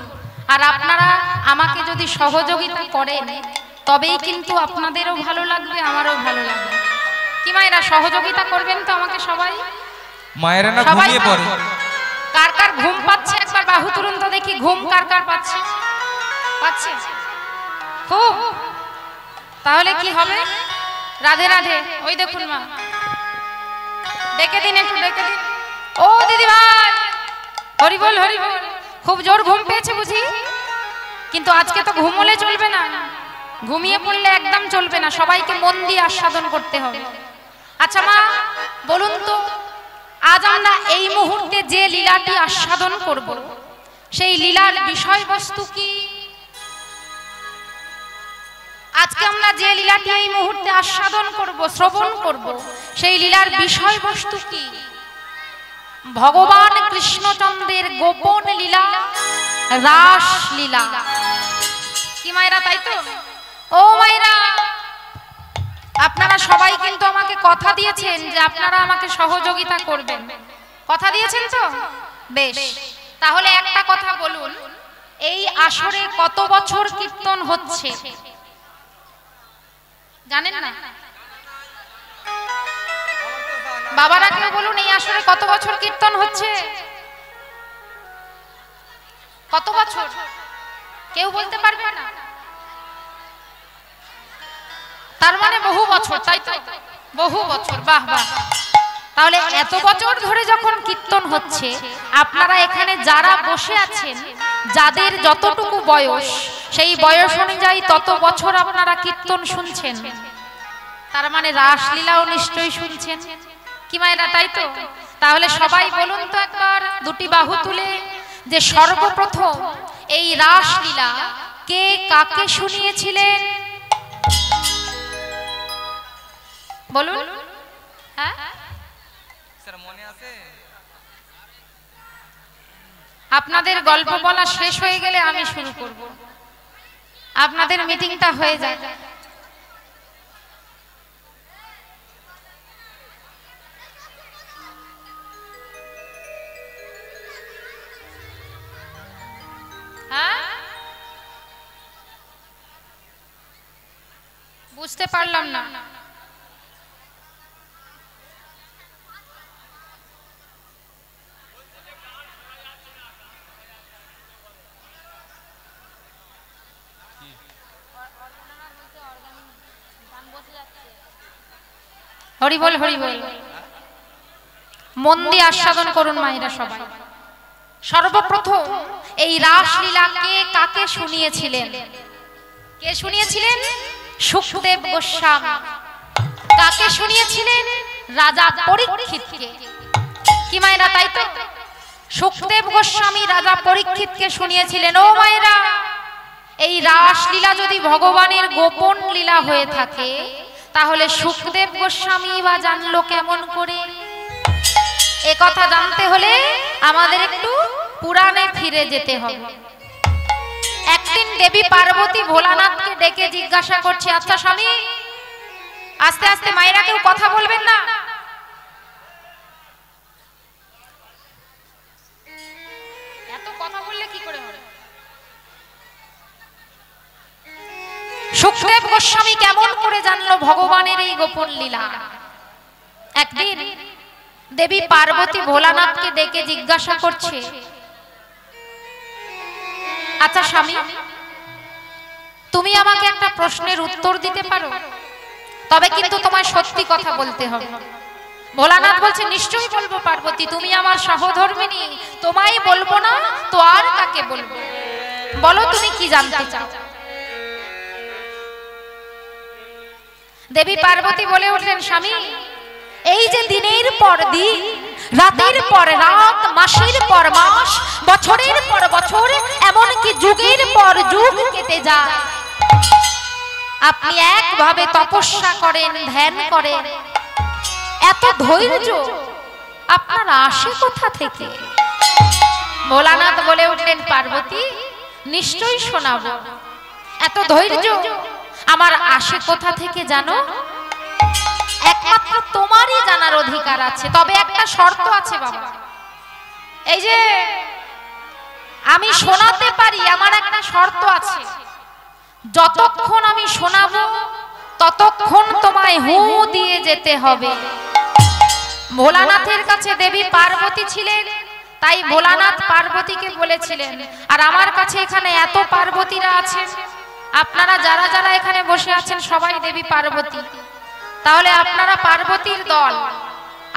আর আপনারা আমাকে যদি সহযোগিতা করেন তবেই কিন্তু আপনাদেরও ভালো লাগবে, আমারও ভালো লাগবে। কি মায়েরা সহযোগিতা করবেন তো আমাকে সবাই? মায়েরা না সবাই ঘুমিয়ে পড়ে। কার কার ঘুম পাচ্ছে একবার বাহু তুলুন তো দেখি, ঘুম কার কার পাচ্ছে? পাচ্ছে খুব? তাহলে কি হবে? রাধে রাধে। ওই দেখুন মা, ডেকে দিন একটু, ডেকে দিন। ও দিদি ভাই, হরি বল হরি বল। খুব জোর ঘুম পেয়েছে বুঝি, কিন্তু আজকে তো ঘুমোলে চলবে না, ঘুমিয়ে পড়লে একদম চলবে না, সবাইকে মন দিয়ে আস্বাদন করতে হবে। আচ্ছা মা বলুন তো, আজ আমরা এই মুহূর্তে যে লীলাটি আস্বাদন করব, সেই লীলার বিষয়বস্তু কি? আজকে আমরা যে লীলাটি এই মুহূর্তে আস্বাদন করব, শ্রবণ করব, সেই লীলার বিষয়বস্তু কি? ভগবান কৃষ্ণচন্দ্রের গোপন লীলা, রাস লীলা। কি মায়েরা, তাই তো? ও মায়েরা, আপনারা সবাই কিন্তু আমাকে কথা দিয়েছেন যে আপনারা আমাকে সহযোগিতা করবেন। কথা দিয়েছেন তো? বেশ, তাহলে একটা কথা বলুন, এই আসরে কত বছর কীর্তন হচ্ছে জানেন না? বাবারা কেউ বলুন, এই আসরে কত বছর কীর্তন হচ্ছে? কত বছর? কেউ বলতে পারবে না? তার মানে বহু বছর, তাই তো? বহু বছর, বাহ বাহ। তাহলে এত বছর ধরে যখন কীর্তন হচ্ছে, আপনারা এখানে যারা বসে আছেন, যাদের যতটুকু বয়স, সেই বয়স অনুযায়ী তত বছর আপনারা কীর্তন শুনছেন। তার মানে রাসলীলাও নিশ্চয়ই শুনছেন কি মায়েরা, তাই তো? তাহলে সবাই বলুন তো একবার দুটি বাহু তুলে, যে সর্বপ্রথম এই রাসলীলা কে কাকে শুনিয়েছিলেন? বলুন। হ্যাঁ, আপনাদের গল্প বলা শেষ হয়ে গেলে আমি শুরু করব, আপনাদের মিটিংটা হয়ে যায়। হ্যাঁ, বুঝতে পারলাম না। হরি বল, হরি বল। মন দিয়ে আস্বাদন করুন মায়েরা সবাই। সর্বপ্রথম এই রাসলীলা কে কাকে শুনিয়েছিলেন? কে শুনিয়েছিলেন? সুখদেব গোস্বামী। কাকে শুনিয়েছিলেন? রাজা পরীক্ষিতকে। কি মায়েরা, তাই তো? সুখদেব গোস্বামী রাজা পরীক্ষিতকে শুনিয়েছিলেন। ও মায়েরা, এই রাসলীলা যদি ভগবানের গোপন লীলা হয়ে থাকে, তাহলে সুখদেব গোস্বামী বা জানলো কেমন করে? এ কথা জানতে হলে আমাদের একটু পুরাণে ফিরে যেতে হবে। একদিন দেবী পার্বতী ভোলানাথকে ডেকে জিজ্ঞাসা করছে, আচ্ছা স্বামী, আস্তে আস্তে মায়েরা কেউ কথা বলবেন না। এত কথা বললে কি করে হবে? সুখদেব গোস্বামী কেমন করে জানলো ভগবানের এই গোপন লীলা? একদিন দেবী পার্বতী ভোলানাথকে ডেকে জিজ্ঞাসা করছে, আচ্ছা স্বামী, তুমি আমাকে একটা প্রশ্নের উত্তর দিতে পারো? তবে কিন্তু তোমায় সত্যি কথা বলতে হবে। ভোলানাথ বলছে, নিশ্চয়ই বলবো পার্বতী, তুমি আমার সহধর্মিণী, তোমায় বলবো না তো আর কাকে বলবো? বলো তুমি কি জানতে চাও? দেবী পার্বতী বলে উঠলেন, স্বামী, এই যে দিনের পর দিন, রাতের পর রাত, মাসের পর মাস, বছরের পর বছর, এমনকি যুগের পর যুগ কেটে যায়, আপনি একভাবে তপস্যা করেন, ধ্যান করেন, এত ধৈর্য আপনার আসে কোথা থেকে? ভোলানাথ বলে উঠলেন, পার্বতী, নিশ্চয়ই শোনাবো। এত ধৈর্য আমার আসে কোথা থেকে জানো? একমাত্র তোমারই জানার অধিকার আছে, তবে একটা শর্ত আছে বাবা। এই যে আমি শোনাতে পারি, আমার একটা শর্ত আছে। যতক্ষণ আমি শোনাবো ততক্ষণ তোমায় হু দিয়ে যেতে হবে। ভোলানাথের কাছে দেবী পার্বতী ছিলেন, তাই ভোলানাথ পার্বতীকে বলেছিলেন। আর আমার কাছে এখানে এত পার্বতীরা আছেন, আপনারা যারা যারা এখানে বসে আছেন সবাই দেবী পার্বতী। তাহলে আপনারা পার্বতীর দল।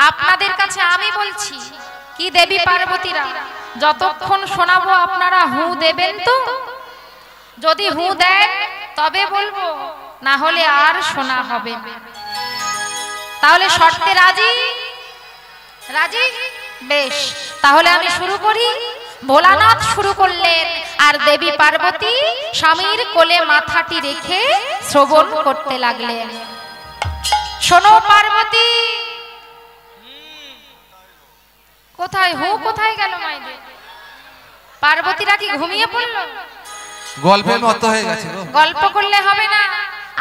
আপনাদের কাছে আমি বলছি কি, দেবী পার্বতীরা, যতক্ষণ শোনাবো আপনারা হু দেবেন তো? যদি হু দেন তবে বলবো, না হলে আর শোনা হবে না। তাহলে শর্তে রাজি? রাজি? বেশ, তাহলে আমি শুরু করি। ভোলানাথ শুরু করলেন, আর দেবী পার্বতী স্বামীর কোলে মাথাটি রেখে শ্রবণ করতে লাগলেন। শোনো পার্বতী, কোথায় হু, কোথায় গেল মাইদের? পার্বতীরা কি ঘুমিয়ে পড়লো? গল্পের মতো হয়ে গেছে। গল্প করলে হবে না,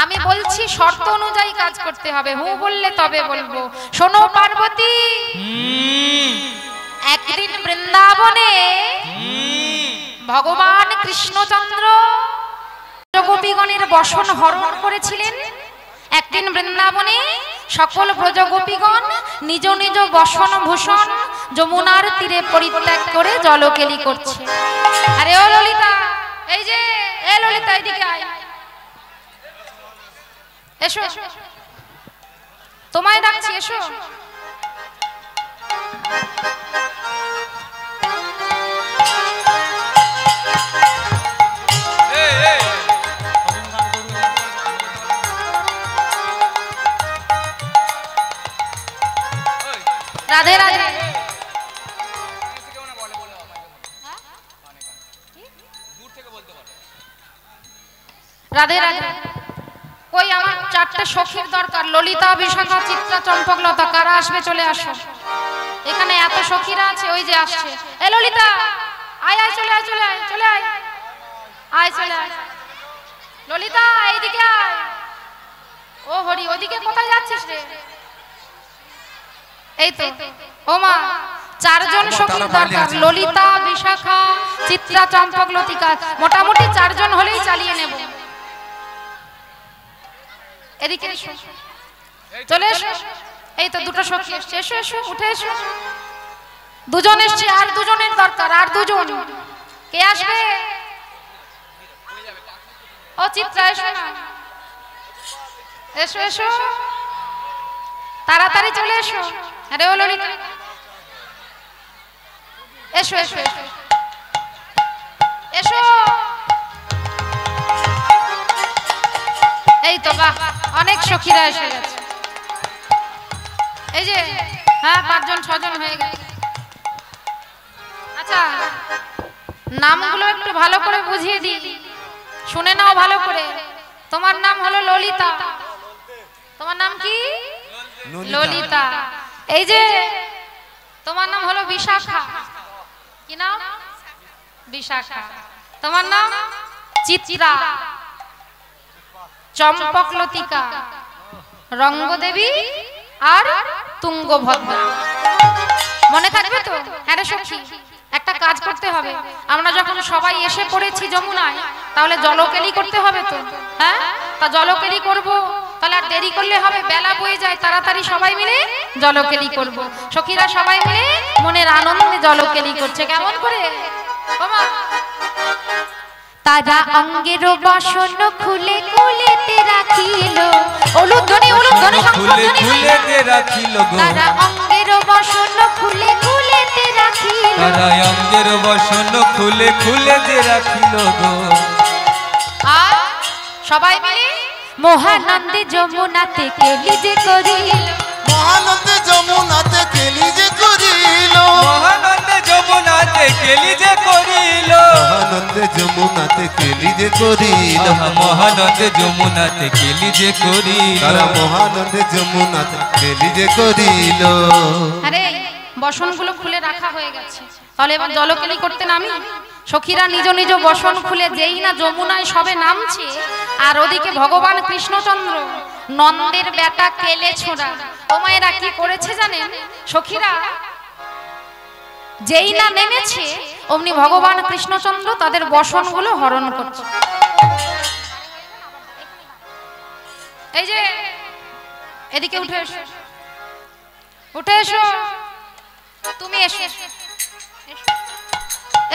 আমি বলছি শর্ত অনুযায়ী কাজ করতে হবে। হু বললে তবে বলবো। শোনো পার্বতী, একদিন বৃন্দাবনে ভগবান কৃষ্ণচন্দ্র ব্রজগোপীগণের বসন হরণ করেছিলেন। একদিন বৃন্দাবনে সকল ব্রজগোপীগণ নিজ নিজ বসন ভূষণ যমুনার তীরে পরিত্যাগ করে জলকেলি করছে। আরে ও ললিতা, এই যে এ ললিতা, এইদিকে আয়, এসো, তোমায় ডাকছি, এসো। রাধে রাধে। রাধে রাধে। কই আমার চারটে সখীর দরকার, ললিতা, বিশাখা, চিত্রা, চম্পকলতা। কারা আসবে চলে আসো। এখানে এত সখীরা আছে, ওই যে আসছে। এ ললিতা, আয় আয়, চলে আয়, চলে আয়, চলে আয়, আয় চলে আয়। ললিতা, এইদিকে আয়। ও হরি, ওদিকে কোথায় যাচ্ছিস রে? এই তো ও মা, চারজন সখীর দরকার, ললিতা, বিশাখা, চিত্রা, চম্পকলতিকা। মোটামুটি চারজন হলেই চালিয়ে নেব। এদিকে এসো, চলে এসো। এই তো দুটো সখী এসছে, এসো এসো, উঠে এসো। দুজন এসছে, আর দুজনের দরকার, আর দুজন। কে আসবে? ও চিত্রা, এসো না, এসো এসো, তাড়াতাড়ি চলে এসো। আরে ও ললিতা, এসো এসো এসো, এসো। এই তো বাহ, অনেক সখীরা এসে গেছে। এই যে হ্যাঁ, 5 জন 6 জন হয়ে গেছে। আচ্ছা, নামগুলো একটু ভালো করে বুঝিয়ে দিই, শুনে নাও ভালো করে। তোমার নাম হলো ললিতা। তোমার নাম কি? ললিতা। এই যে তোমার নাম হলো বিশাখা। কি নাম? বিশাখা। তোমার নাম চিত্রা, চম্পকলতিকা, রঙ্গদেবী আর তুঙ্গভদ্রা। মনে থাকবে তো? হ্যাঁ রে সখী, একটা কাজ করতে হবে। আমরা যখন সবাই এসে পড়েছি যমুনায়, তাহলে জলকেলি করতে হবে তো। হ্যাঁ, তা জলকেলি করব, তাহলে আর দেরি করলে হবে, বেলা বয়ে যায়। তাড়াতাড়ি সবাই মিলে জলকেলি করব। সখীরা সবাই মিলে মনের আনন্দে জলকেলি করছে। কেমন করে? ওমা, তারা অঙ্গের বাসন খুলে খুলেতে রাখিল, উলুধ্বনি উলুধ্বনি খুলে খুলেতে রাখিল গো। তারা অঙ্গের বাসন খুলে খুলেতে রাখিল, তারা অঙ্গের বসন খুলে খুলেতে রাখিল গো। আর সবাই মিলে মহানন্দে যমুনাতে কেলি যে করিল, মহানন্দে যমুনাতে কেলি যে করিল, মহানন্দে যমুনাতে কেলি যে করিল, মহানন্দে যমুনাতে কেলি যে করিল, মহানন্দে যমুনাতে কেলি যে করিল। তারা মহানন্দে যমুনাতে কেলি যে করিল। আরে বসনগুলো খুলে রাখা হয়ে গেছে, তাহলে এবার জলকেলি করতে নামি। সখীরা নিজ নিজ বসন খুলে যেই না যমুনায় সবে নামছে, আর ওদিকে ভগবান কৃষ্ণচন্দ্র নন্দের বেটা কেলে ছোড়া ও মায়েরা কি করেছে জানেন? সখীরা যেই না নেমেছে, অমনি ভগবান কৃষ্ণচন্দ্র তাদের বসনগুলো হরণ করছে। এই যে এদিকে উঠে এসো, উঠে এসো, তুমি এসো,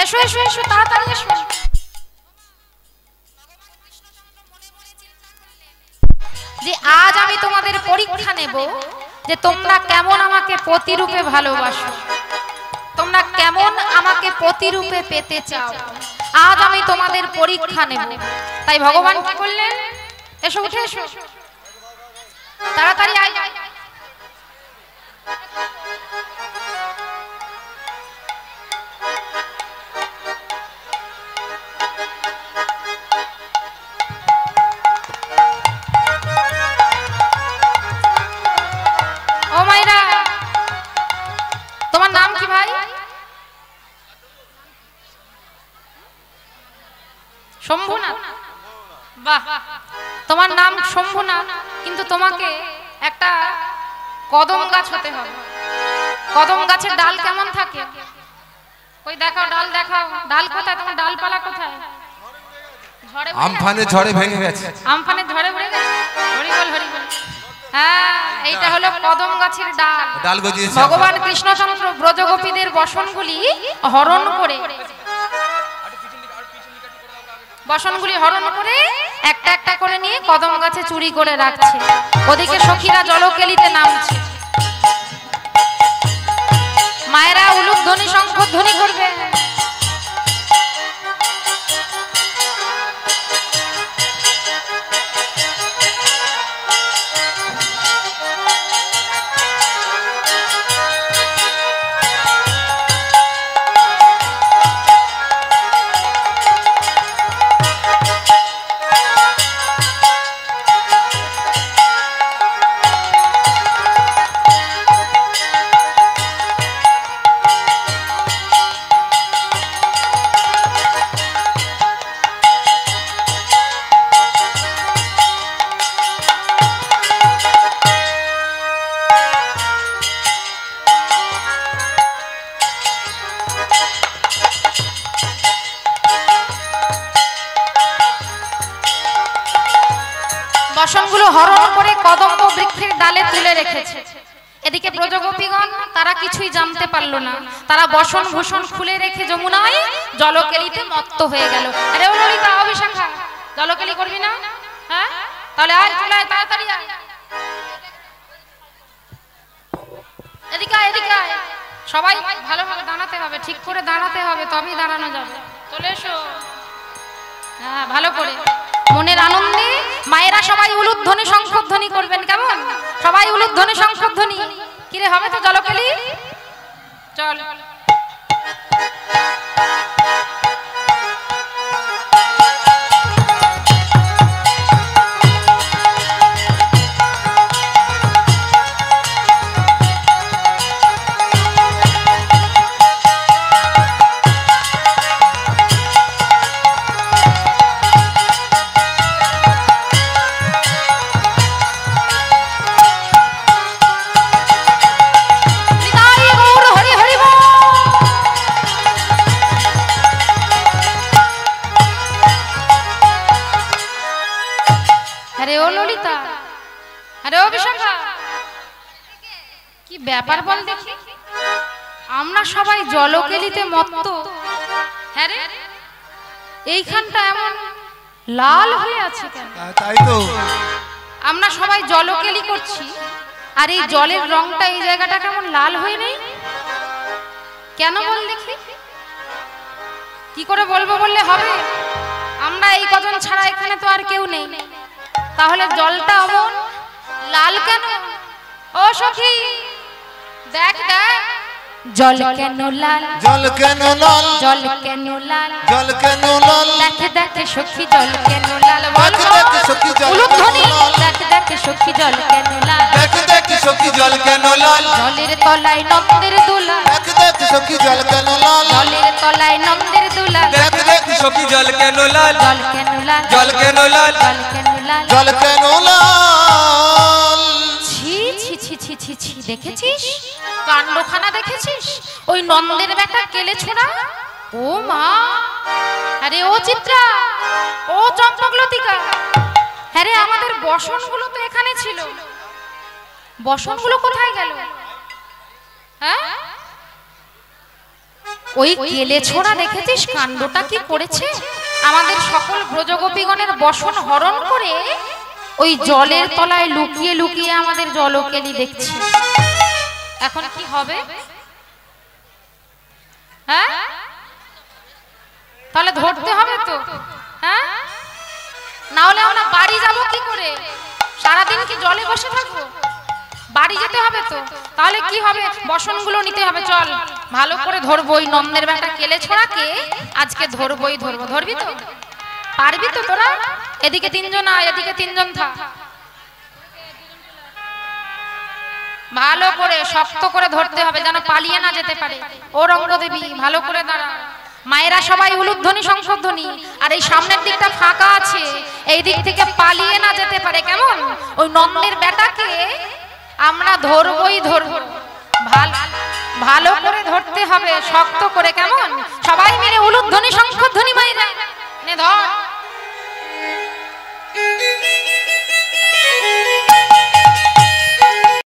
এসো এসো এসো, তাড়াতাড়ি এসো। যে আজ আমি তোমাদের পরীক্ষা নেব, যে তোমরা কেমন আমাকে প্রতিরূপে ভালোবাসো, তোমরা কেমন আমাকে প্রতিরূপে পেতে চাও। আজ আমি তোমাদের পরীক্ষা নেব। তাই ভগবান কি করলেন? এসো, উঠে এসো, তাড়াতাড়ি আয়। ও মাইরা, তোমার নাম কি ভাই? শম্ভুনাথ। বাহ, তোমার নাম শম্ভুনাথ, কিন্তু তোমাকে একটা কদম গাছ হতে হবে। কদম গাছের ডাল কেমন থাকে? ওই দেখাও, ডাল দেখাও। ডাল কোথায় তোমার? ডালপালা কোথায়? আমফানে ঝড়ে ভেঙে গেছে। আমফানে ঝড়ে উড়ে গেছে। হরি বল, হরি বল। হ্যাঁ, এইটা হলো কদম গাছের ডাল। ডাল গজিয়েছে। ভগবান কৃষ্ণচন্দ্র ব্রজগোপীদের বসনগুলি হরণ করে একটা একটা করে নিয়ে কদম গাছে চুরি করে রাখছে। ওদিকে সখীরা জলকেলিতে নামছে। মায়েরা উলুধ্বনি শঙ্খধ্বনি করবে। বসনগুলো হরণ করে কদম্ব বৃক্ষের ডালে তুলে রেখেছে। এদিকে ব্রজগোপীগণ তারা কিছুই জানতে পারলো না। তারা বসন ভূষণ খুলে রেখে যমুনায় জলকেলিতে মত্ত হয়ে গেল। আরে ও ললিতা, অভিশাখা, জলকেলি করবি না? হ্যাঁ, তাহলে আয়, চলে আয়, তাড়াতাড়ি আয়। এদিকে আয়, এদিকে আয়। সবাই ভালোভাবে দাঁড়াতে হবে, ঠিক করে দাঁড়াতে হবে, তবেই দাঁড়ানো যাবে। চলে এসো। হ্যাঁ, ভালো করে মনের আনন্দে মায়েরা সবাই উলুধ্বনি শঙ্খধ্বনি করবেন। কেমন? সবাই উলুধ্বনি শঙ্খধ্বনি। কিরে, হবে তো জলকেলি? চল। কি ব্যাপার বল দেখি? আমরা সবাই জলকেলিতে মত্ত। হ্যাঁ রে, এইখানটা এমন লাল হয়ে আছে কেন? তাই তো, আমরা সবাই জলকেলি করছি, আর এই জলের রংটা এই জায়গাটা কেমন লাল হয়ে নেই কেন বল দেখি? কি করে বলবো বললে হবে? আমরা এই কজন ছাড়া এখানে তো আর কেউ নেই, তাহলে জলটা অমন লাল কেন? ও সখী, দেখ দেখ, জল কেন লাল? জল কেন লাল? জল কেন লাল? জল কেন লাল? দেখ দেখ সখী, জল কেন লাল? বল দেখ দেখ সখী, জল উলুধ্বনি। কেন লাল? দেখ দেখ সখী, জল কেন লাল? দেখ দেখ সখী, জল কেন লাল? জলের তলায় নন্দের দোলা। দেখ দেখ সখী, জল কেন লাল? জলের তলায় নন্দের দোলা। দেখ দেখ সখী, জল কেন লাল? জল কেন লাল? জল কেন লাল? জল কেন লাল? জল কেন লাল? ছি ছি ছি ছি ছি ছি, দেখেছিস কাণ্ডখানা? দেখেছিস ওই নন্দের বেটা কেলে ছোড়া? ও মা, আরে ও চিত্রা, ও চম্পকলতিকা, হ্যাঁ রে, আমাদের বসনগুলো তো এখানে ছিল, বসনগুলো কোথায় গেল? হ্যাঁ, ওই কেলে ছোড়া দেখেছিস কাণ্ডটা কি করেছে? আমাদের সকল ব্রজগোপীগণের বসন হরণ করে ওই জলের তলায় লুকিয়ে লুকিয়ে আমাদের জলকেলি দেখছি। এখন কি হবে? হ্যাঁ, তাহলে ধরতে হবে তো। হ্যাঁ, না হলে আমরা বাড়ি যাব কি করে? সারাদিন কি জলে বসে থাকবো? বাড়ি যেতে হবে তো। তাহলে কি হবে? বসনগুলো নিতে হবে। চল, ভালো করে ধরবো ওই নন্দের বেটা কেলে ছোড়াকে। আজকে ধরবই ধরবো। ধরবি তো? পারবি তো তোরা? এদিকে তিনজন আয়, এদিকে তিনজন থাক। ভালো করে শক্ত করে ধরতে হবে, যেন পালিয়ে না যেতে পারে। ও রঙ্গদেবী, ভালো করে দাঁড়া। মায়েরা সবাই উলুধ্বনি শঙ্খধ্বনি, আর এই সামনের দিকটা ফাঁকা আছে, এই দিক থেকে পালিয়ে না যেতে পারে। কেমন? ওই নন্দের বেটাকে আমরা ধরবই ধরবো। ভালো ভালো করে ধরতে হবে, শক্ত করে, কেমন? সবাই মিলে উলুধ্বনি শঙ্খধ্বনি মাইরা নে ধর।